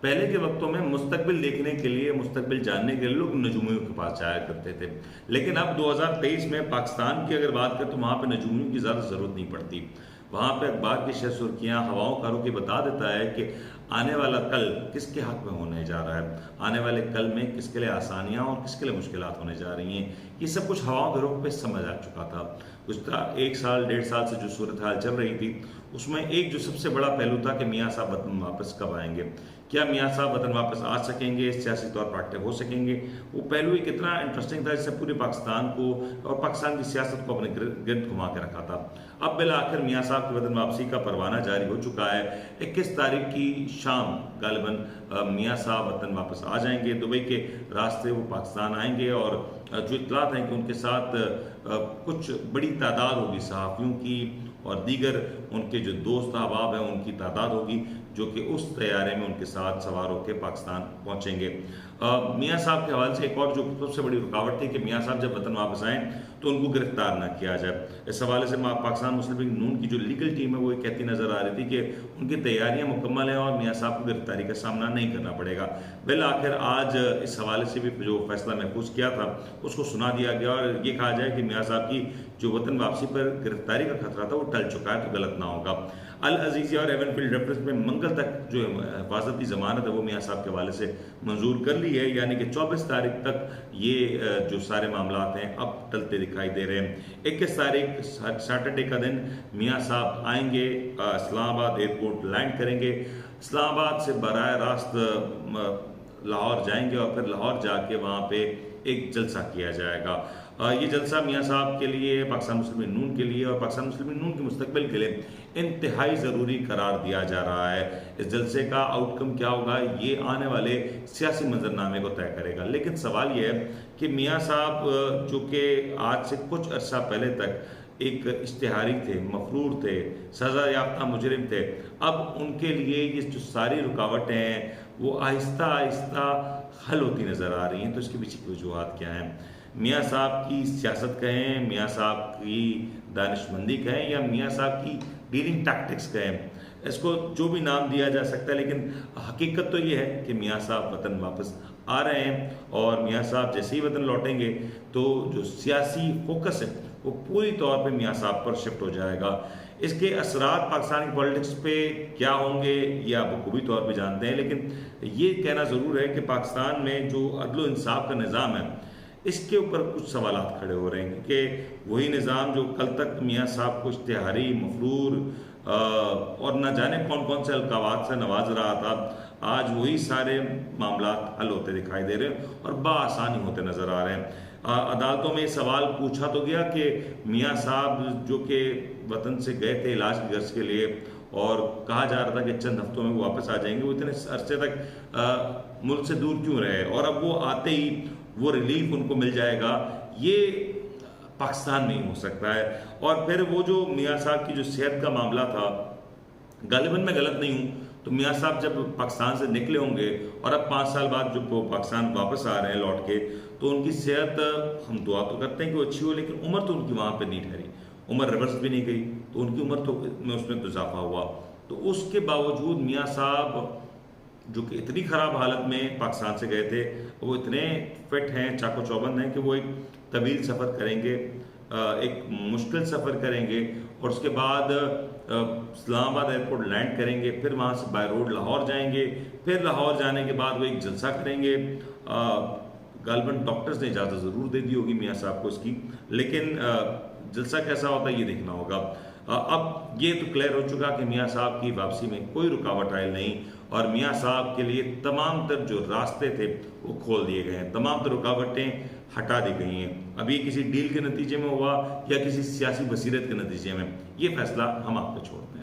पहले के वक्तों में मुस्तकबिल देखने के लिए, मुस्तकबिल जानने के लिए लोग नजूमियों के पास जाया करते थे। लेकिन अब 2023 में पाकिस्तान की अगर बात करें तो वहाँ पे नजूमियों की ज़्यादा ज़रूरत नहीं पड़ती। वहाँ पे अखबार की शह सुर्खियाँ हवाओं का रुख ये बता देता है कि आने वाला कल किसके हक में होने जा रहा है, आने वाले कल में किसके लिए आसानियाँ और किसके लिए मुश्किलात होने जा रही हैं। ये सब कुछ हवाओं के रुख पे समझ आ चुका था। गुज़श्ता 1 साल 1.5 साल से जो सूरत हाल चल रही थी, उसमें एक जो सबसे बड़ा पहलू था कि मियाँ साहब वतन वापस कब आएंगे, क्या मियाँ साहब वतन वापस आ सकेंगे, सियासी तौर पर एक्टिव हो सकेंगे। वो पहलू एक इतना इंटरेस्टिंग था जिससे पूरे पाकिस्तान को और पाकिस्तान की सियासत को अपने गिरद घुमा के रखा था। अब बिल आखिर मियाँ साहब की वतन वापसी का परवाना जारी हो चुका है। 21 तारीख की शाम गालिबन मियाँ साहब वतन वापस आ जाएंगे। दुबई के रास्ते वो पाकिस्तान आएंगे और जो इत्तलात हैं कि उनके साथ कुछ बड़ी तादाद होगी सहाफ़ियों की और दीगर उनके जो दोस्त अहबाब हैं उनकी तादाद होगी जो कि उस तैयारे में उनके साथ सवार होकर पाकिस्तान पहुंचेंगे। मियाँ साहब के हवाले से एक और जो सबसे बड़ी रुकावट थी कि मियाँ साहब जब वतन वापस आएँ तो उनको गिरफ्तार ना किया जाए। इस हवाले से पाकिस्तान मुस्लिम लीग नून की जो लीगल टीम है वो ये कहती नज़र आ रही थी कि उनकी तैयारियां मुकम्मल हैं और मियाँ साहब को गिरफ्तारी का सामना नहीं करना पड़ेगा। बिल आखिर आज इस हवाले से भी जो फैसला महफूज किया था उसको सुना दिया गया और ये कहा जाए कि मियाँ साहब की जो वतन वापसी पर गिरफ्तारी का खतरा था वो टल चुका है, तो गलत ना होगा। अल अजीज़िया और एवनफील्ड रेफरेंस में मंगल तक जो हिफाजती ज़मानत है वो मियाँ साहब के हवाले से मंजूर कर ली है, यानी कि 24 तारीख तक ये जो सारे मामला हैं अब टलते दिखाई दे रहे हैं। 21 तारीख सैटरडे का दिन मियाँ साहब आएंगे, इस्लामाबाद एयरपोर्ट लैंड करेंगे, इस्लामाबाद से बराह रास्त लाहौर जाएंगे और फिर लाहौर जाके वहाँ पे एक जलसा किया जाएगा। ये जलसा मियाँ साहब के लिए, पाकिस्तान मुस्लिम लीग नून के लिए और पाकिस्तान मुस्लिम लीग नून के मुस्तकबिल के लिए इंतहाई ज़रूरी करार दिया जा रहा है। इस जलसे का आउटकम क्या होगा ये आने वाले सियासी मंजरनामे को तय करेगा। लेकिन सवाल यह है कि मियाँ साहब जो कि आज से कुछ अरसा पहले तक एक इश्तिहारी थे, मफरूर थे, सज़ा याफ्ता मुजरिम थे, अब उनके लिए ये जो सारी रुकावटें हैं वो आहिस्ता आहिस्ता हल होती नज़र आ रही हैं। तो इसके पीछे की वजूहात क्या हैं? मियाँ साहब की सियासत कहें, मियाँ साहब की दानिशमंदी कहें या मियाँ साहब की डीलिंग टैक्टिक्स कहें, इसको जो भी नाम दिया जा सकता है, लेकिन हकीकत तो ये है कि मियाँ साहब वतन वापस आ रहे हैं और मियाँ साहब जैसे ही वतन लौटेंगे तो जो सियासी फोकस है वो पूरी तौर पे मियाँ साहब पर शिफ्ट हो जाएगा। इसके असरात पाकिस्तान की पॉलिटिक्स पे क्या होंगे ये आप बखूबी तौर पे जानते हैं, लेकिन ये कहना ज़रूर है कि पाकिस्तान में जो अदल इंसाफ का निज़ाम है इसके ऊपर कुछ सवालात खड़े हो रहे हैं कि वही निज़ाम जो कल तक मियाँ साहब को इश्तिहारी, मफरूर और न जाने कौन कौन से अलकावात से नवाज रहा था, आज वही सारे मामला हल होते दिखाई दे रहे हैं और बाआसानी होते नज़र आ रहे हैं। अदालतों में सवाल पूछा तो गया कि मियाँ साहब जो कि वतन से गए थे इलाज की गर्ज के लिए और कहा जा रहा था कि चंद हफ्तों में वो वापस आ जाएंगे, वो इतने अरसे तक मुल्क से दूर क्यों रहे और अब वो आते ही वो रिलीफ उनको मिल जाएगा, ये पाकिस्तान नहीं हो सकता है। और फिर वो जो मियाँ साहब की जो सेहत का मामला था, गालिबन मैं गलत नहीं हूँ तो मियाँ साहब जब पाकिस्तान से निकले होंगे और अब 5 साल बाद जब वो पाकिस्तान वापस आ रहे हैं लौट के, तो उनकी सेहत हम दुआ तो करते हैं कि वो अच्छी हो, लेकिन उम्र तो उनकी वहाँ पे नहीं ठहरी, उम्र रिवर्स भी नहीं गई, तो उनकी उम्र तो में उसमें तो इजाफा हुआ। तो उसके बावजूद मियाँ साहब जो कि इतनी ख़राब हालत में पाकिस्तान से गए थे, वो इतने फिट हैं, चाको चौबंद हैं कि वो एक तवील सफ़र करेंगे, एक मुश्किल सफ़र करेंगे और उसके बाद इस्लामाबाद एयरपोर्ट लैंड करेंगे, फिर वहाँ से बाय रोड लाहौर जाएंगे, फिर लाहौर जाने के बाद वो एक जलसा करेंगे। गालिबन डॉक्टर्स ने इजाज़त ज़रूर दे दी होगी मियाँ साहब को इसकी, लेकिन जलसा कैसा होता है ये देखना होगा। अब ये तो क्लियर हो चुका कि मियाँ साहब की वापसी में कोई रुकावट आयल नहीं और मियाँ साहब के लिए तमाम तर जो रास्ते थे वो खोल दिए गए हैं, तमाम तर रुकावटें हटा दी गई हैं। अब ये किसी डील के नतीजे में हुआ या किसी सियासी बसीरत के नतीजे में, ये फैसला हम आप पे छोड़ते हैं।